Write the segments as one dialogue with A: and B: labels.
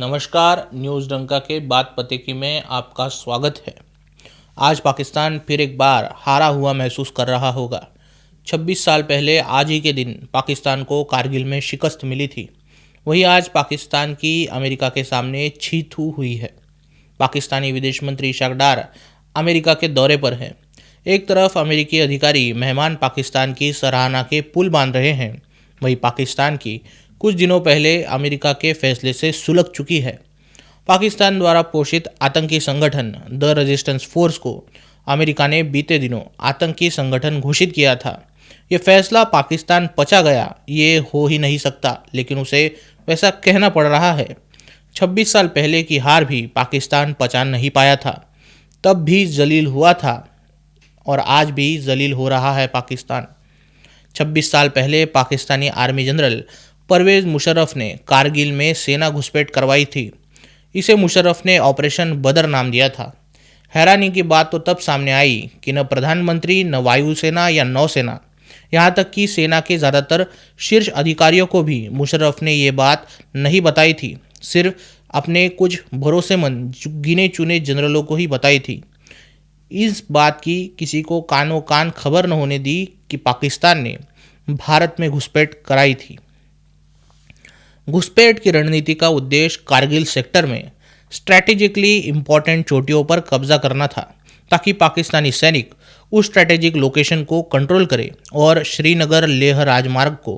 A: नमस्कार, न्यूज़ डंका के बात पते की में आपका स्वागत है। आज पाकिस्तान फिर एक बार हारा हुआ महसूस कर रहा होगा। 26 साल पहले आज ही के दिन पाकिस्तान को कारगिल में शिकस्त मिली थी। वही आज पाकिस्तान की अमेरिका के सामने छी थू हुई है। पाकिस्तानी विदेश मंत्री इशाक डार अमेरिका के दौरे पर हैं। एक तरफ अमेरिकी अधिकारी मेहमान पाकिस्तान की सराहना के पुल बांध रहे हैं, वहीं पाकिस्तान की कुछ दिनों पहले अमेरिका के फैसले से सुलग चुकी है। पाकिस्तान द्वारा पोषित आतंकी संगठन द रेजिस्टेंस फोर्स को अमेरिका ने बीते दिनों आतंकी संगठन घोषित किया था। ये फैसला पाकिस्तान पचा गया, ये हो ही नहीं सकता, लेकिन उसे वैसा कहना पड़ रहा है। 26 साल पहले की हार भी पाकिस्तान पचा नहीं पाया था, तब भी जलील हुआ था और आज भी जलील हो रहा है पाकिस्तान। 26 साल पहले पाकिस्तानी आर्मी जनरल परवेज़ मुशर्रफ ने कारगिल में सेना घुसपैठ करवाई थी। इसे मुशर्रफ ने ऑपरेशन बदर नाम दिया था। हैरानी की बात तो तब सामने आई कि न प्रधानमंत्री, न वायुसेना या नौसेना, यहाँ तक कि सेना के ज़्यादातर शीर्ष अधिकारियों को भी मुशर्रफ ने ये बात नहीं बताई थी। सिर्फ अपने कुछ भरोसेमंद गिने चुने जनरलों को ही बताई थी। इस बात की किसी को कानों कान खबर न होने दी कि पाकिस्तान ने भारत में घुसपैठ कराई थी। घुसपैठ की रणनीति का उद्देश्य कारगिल सेक्टर में स्ट्रैटेजिकली इंपॉर्टेंट चोटियों पर कब्जा करना था, ताकि पाकिस्तानी सैनिक उस स्ट्रैटेजिक लोकेशन को कंट्रोल करें और श्रीनगर लेह राजमार्ग को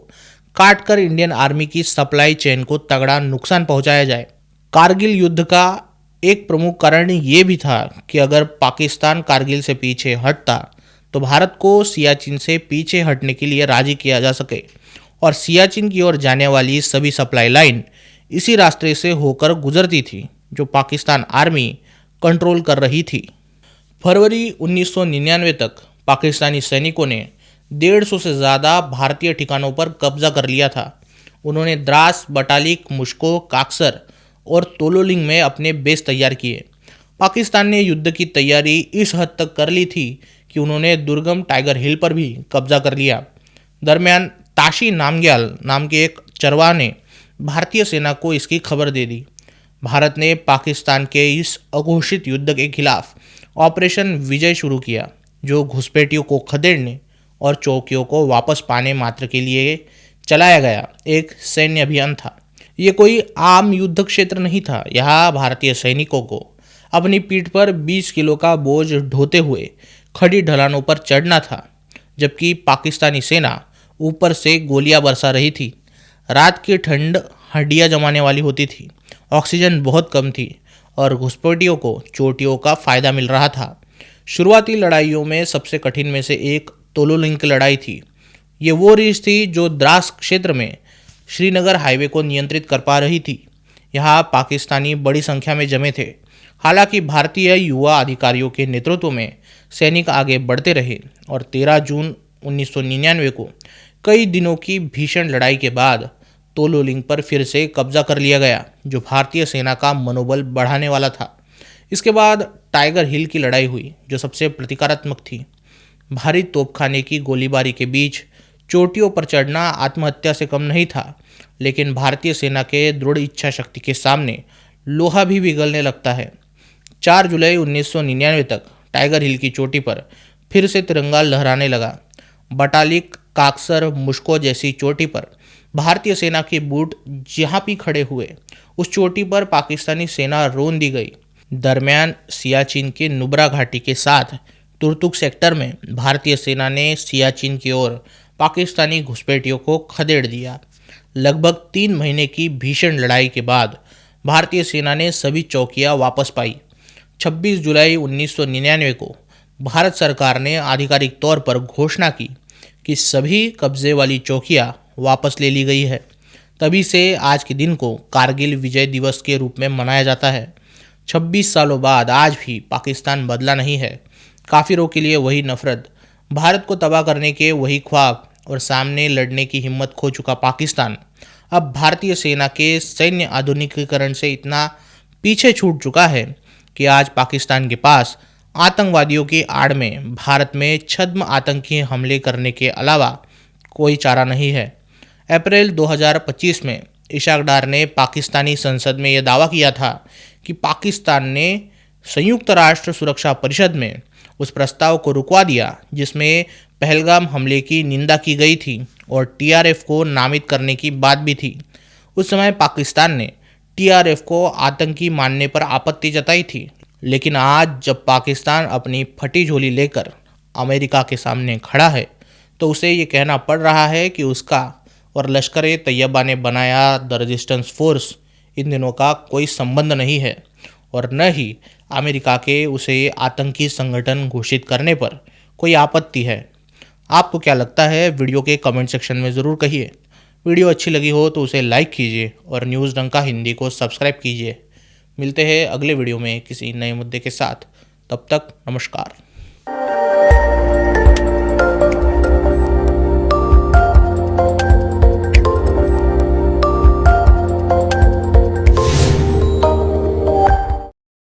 A: काटकर इंडियन आर्मी की सप्लाई चेन को तगड़ा नुकसान पहुंचाया जाए। कारगिल युद्ध का एक प्रमुख कारण ये भी था कि अगर पाकिस्तान कारगिल से पीछे हटता तो भारत को सियाचिन से पीछे हटने के लिए राजी किया जा सके और सियाचिन की ओर जाने वाली सभी सप्लाई लाइन इसी रास्ते से होकर गुजरती थी, जो पाकिस्तान आर्मी कंट्रोल कर रही थी। फरवरी 1999 तक पाकिस्तानी सैनिकों ने 150 से ज़्यादा भारतीय ठिकानों पर कब्जा कर लिया था। उन्होंने द्रास, बटालिक, मुश्को, काक्सर और तोलोलिंग में अपने बेस तैयार किए। पाकिस्तान ने युद्ध की तैयारी इस हद तक कर ली थी कि उन्होंने दुर्गम टाइगर हिल पर भी कब्जा कर लिया। दरमियान ताशी नामग्याल नाम के एक चरवाह ने भारतीय सेना को इसकी खबर दे दी। भारत ने पाकिस्तान के इस अघोषित युद्ध के खिलाफ ऑपरेशन विजय शुरू किया, जो घुसपैठियों को खदेड़ने और चौकियों को वापस पाने मात्र के लिए चलाया गया एक सैन्य अभियान था। ये कोई आम युद्ध क्षेत्र नहीं था। यहाँ भारतीय सैनिकों को अपनी पीठ पर 20 किलो का बोझ ढोते हुए खड़ी ढलानों पर चढ़ना था, जबकि पाकिस्तानी सेना ऊपर से गोलियां बरसा रही थी। रात की ठंड हड्डियां जमाने वाली होती थी, ऑक्सीजन बहुत कम थी और घुसपैठियों को चोटियों का फायदा मिल रहा था। शुरुआती लड़ाइयों में सबसे कठिन में से एक तोलोलिंग की लड़ाई थी। ये वो रीच थी जो द्रास क्षेत्र में श्रीनगर हाईवे को नियंत्रित कर पा रही थी। यहाँ पाकिस्तानी बड़ी संख्या में जमे थे। हालांकि भारतीय युवा अधिकारियों के नेतृत्व में सैनिक आगे बढ़ते रहे और 13 जून 1999 को कई दिनों की भीषण लड़ाई के बाद तोलोलिंग पर फिर से कब्जा कर लिया गया, जो भारतीय सेना का मनोबल बढ़ाने वाला था। इसके बाद टाइगर हिल की लड़ाई हुई, जो सबसे प्रतीकात्मक थी। भारी तोपखाने की गोलीबारी के बीच चोटियों पर चढ़ना आत्महत्या से कम नहीं था, लेकिन भारतीय सेना के दृढ़ इच्छा शक्ति के सामने लोहा भी पिघलने लगता है। 4 जुलाई 1999 तक टाइगर हिल की चोटी पर फिर से तिरंगा लहराने लगा। बटालिक, काक्सर, मुश्को जैसी चोटी पर भारतीय सेना के बूट जहाँ भी खड़े हुए, उस चोटी पर पाकिस्तानी सेना रोन दी गई। दरमियान सियाचिन के नुब्रा घाटी के साथ तुर्तुक सेक्टर में भारतीय सेना ने सियाचिन की ओर पाकिस्तानी घुसपैठियों को खदेड़ दिया। लगभग 3 महीने की भीषण लड़ाई के बाद भारतीय सेना ने सभी चौकियां वापस पाई। 26 जुलाई 1999 को भारत सरकार ने आधिकारिक तौर पर घोषणा की कि सभी कब्जे वाली चौकियां वापस ले ली गई है। तभी से आज के दिन को कारगिल विजय दिवस के रूप में मनाया जाता है। 26 सालों बाद आज भी पाकिस्तान बदला नहीं है। काफिरों के लिए वही नफरत, भारत को तबाह करने के वही ख्वाब और सामने लड़ने की हिम्मत खो चुका पाकिस्तान अब भारतीय सेना के सैन्य आधुनिकीकरण से इतना पीछे छूट चुका है कि आज पाकिस्तान के पास आतंकवादियों की आड़ में भारत में छद्म आतंकी हमले करने के अलावा कोई चारा नहीं है। अप्रैल 2025 में इशाक डार ने पाकिस्तानी संसद में यह दावा किया था कि पाकिस्तान ने संयुक्त राष्ट्र सुरक्षा परिषद में उस प्रस्ताव को रुकवा दिया जिसमें पहलगाम हमले की निंदा की गई थी और टीआरएफ को नामित करने की बात भी थी। उस समय पाकिस्तान ने टीआरएफ को आतंकी मानने पर आपत्ति जताई थी, लेकिन आज जब पाकिस्तान अपनी फटी झोली लेकर अमेरिका के सामने खड़ा है तो उसे ये कहना पड़ रहा है कि उसका और लश्कर ए तैयबा ने बनाया द रेजिस्टेंस फोर्स, इन दिनों का कोई संबंध नहीं है और न ही अमेरिका के उसे आतंकी संगठन घोषित करने पर कोई आपत्ति है। आपको क्या लगता है, वीडियो के कमेंट सेक्शन में ज़रूर कहिए। वीडियो अच्छी लगी हो तो उसे लाइक कीजिए और न्यूज़ डंका हिंदी को सब्सक्राइब कीजिए। मिलते हैं अगले वीडियो में किसी नए मुद्दे के साथ। तब तक नमस्कार।